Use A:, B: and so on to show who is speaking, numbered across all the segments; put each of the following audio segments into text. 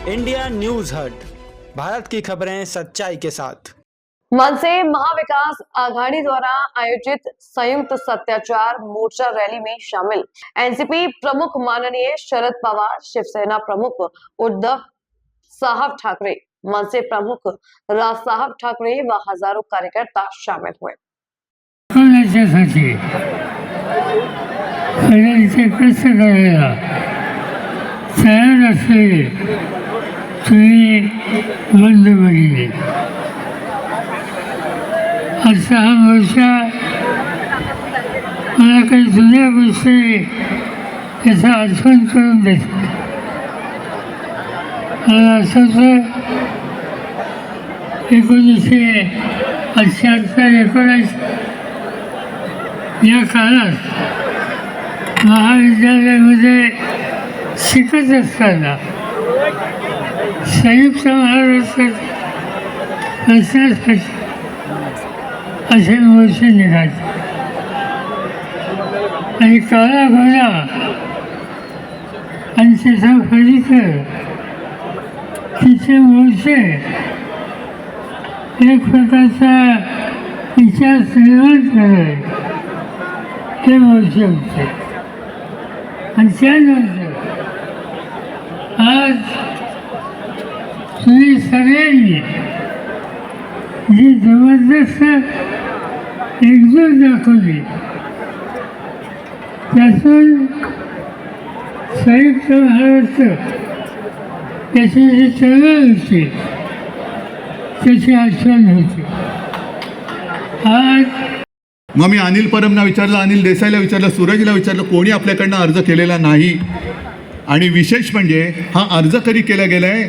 A: India news हट, भारत की खबरें सच्चाई के साथ।
B: मनसे महाविकास आघाड़ी द्वारा आयोजित संयुक्त सत्याचार मोर्चा रैली में शामिल एनसीपी प्रमुख माननीय शरद पवार, शिवसेना प्रमुख उद्धव साहब ठाकरे, मनसे प्रमुख राज साहब ठाकरे व हजारों कार्यकर्ता शामिल हुए।
C: असा हा मोर्चा मला काही जुन्या गोष्टी त्याचा आठवण करून देतो. मला आठवतं 1978-1979 या काळात महाविद्यालयामध्ये शिकत असताना संयुक्त महाराष्ट्र रचण्यासाठी असे मोर्चे निघाले आणि काळा घोडा आणि त्याचा फलिकर तिचे मोर्चे एक प्रकारचा इतिहास निर्माण झाले हे मोर्चे होते. आणि त्यानंतर आज तुम्ही सगळ्यांनी जी जबरदस्त एकजूट दाखवली त्यातून संयुक्त महाराष्ट्र त्याची जी चळवळ होती त्याची आठवण होती. आज
D: मग मी अनिल परबना विचारलं, अनिल देसाईला विचारलं, सूरजला विचारलं, कोणी आपल्याकडनं अर्ज केलेला नाही. आणि विशेष म्हणजे हा अर्ज कधी केला गेला आहे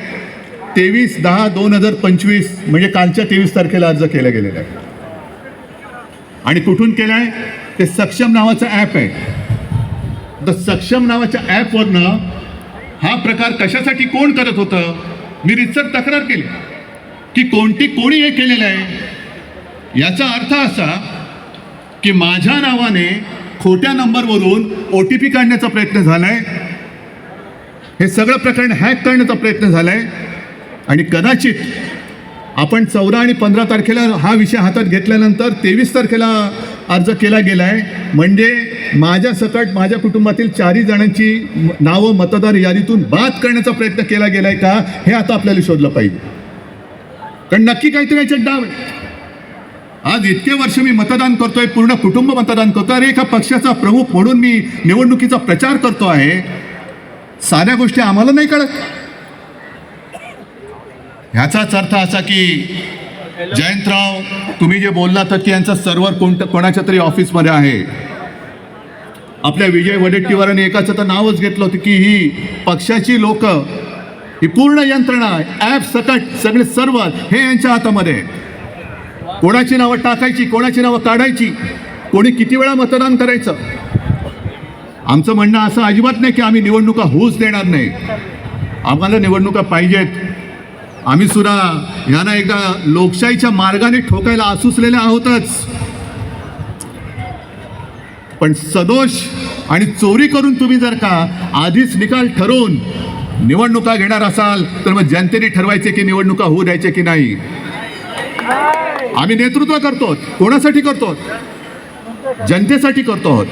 D: 23/10/2025 म्हणजे कालच्या 23 तारखेला अर्ज केला गेलेला आहे. आणि कुठून केला आहे ते सक्षम नावाचं ॲप आहे. तर सक्षम नावाच्या ॲपवरनं हा प्रकार कशासाठी कोण करत होतं मी रितसर तक्रार केली की कोणी हे केलेलं आहे. याचा अर्थ असा की माझ्या नावाने खोट्या नंबरवरून OTP काढण्याचा प्रयत्न झाला आहे. हे सगळं प्रकरण हॅक करण्याचा प्रयत्न झाला आहे. आणि कदाचित आपण 14 आणि 15 तारखेला हा विषय हातात घेतल्यानंतर 23 तारखेला अर्ज केला गेला आहे. म्हणजे माझ्या सकट माझ्या कुटुंबातील 4 जणांची नावं मतदार यादीतून बाद करण्याचा प्रयत्न केला गेला आहे का हे आता आपल्याला शोधलं पाहिजे. कारण नक्की काहीतरी याच्यात डाव आहे. आज इतके वर्ष मी मतदान करतोय, पूर्ण कुटुंब मतदान करतोय. अरे एका पक्षाचा प्रमुख म्हणून मी निवडणुकीचा प्रचार करतो आहे. साऱ्या गोष्टी आम्हाला नाही कळत. ह्याचाच अर्थ असा की जयंतराव तुम्ही जे बोललात की यांचं सर्व्हर कोणाच्या तरी ऑफिसमध्ये आहे. आपल्या विजय वडेट्टीवारांनी एकाचं तर नावच घेतलं होतं की ही पक्षाची लोक, ही पूर्ण यंत्रणा ॲप सकट सगळे सर्व्हर हे यांच्या हातामध्ये आहे. कोणाची नावं टाकायची, कोणाची नावं काढायची, कोणी किती वेळा मतदान करायचं. आमचं म्हणणं असं अजिबात नाही की आम्ही निवडणुका होऊच देणार नाही. आम्हाला निवडणुका पाहिजेत. आम्ही सुद्धा यांना एकदा लोकशाहीच्या मार्गाने ठोकायला आसुसलेले आहोतच. पण सदोष आणि चोरी करून तुम्ही जर का आधीच निकाल ठरवून निवडणुका घेणार असाल तर मग जनतेने ठरवायचे की निवडणुका होऊ द्यायचे की नाही. आम्ही नेतृत्व करतो. कोणासाठी करतो? जनतेसाठी करतो आहोत.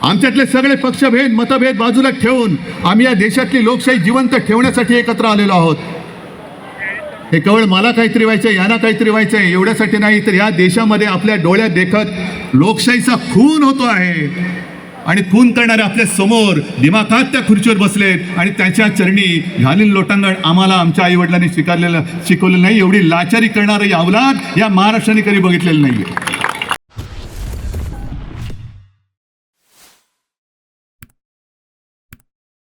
D: आमच्यातले सगळे पक्षभेद मतभेद बाजूला ठेवून आम्ही या देशातली लोकशाही जिवंत ठेवण्यासाठी एकत्र आलेलो आहोत. हे केवळ मला काहीतरी व्हायचं आहे, यांना काहीतरी व्हायचं आहे एवढ्यासाठी नाही, तर या देशामध्ये आपल्या डोळ्यात देखत लोकशाहीचा खून होतो आहे. आणि खून करणारे आपल्या समोर दिमाखात त्या खुर्चीवर बसलेत आणि त्याच्या चरणी घालील लोटांगण आम्हाला आमच्या आईवडिलांनी शिकवलेलं नाही. एवढी लाचारी करणारं अवलाद या महाराष्ट्राने कधी बघितलेलं नाही.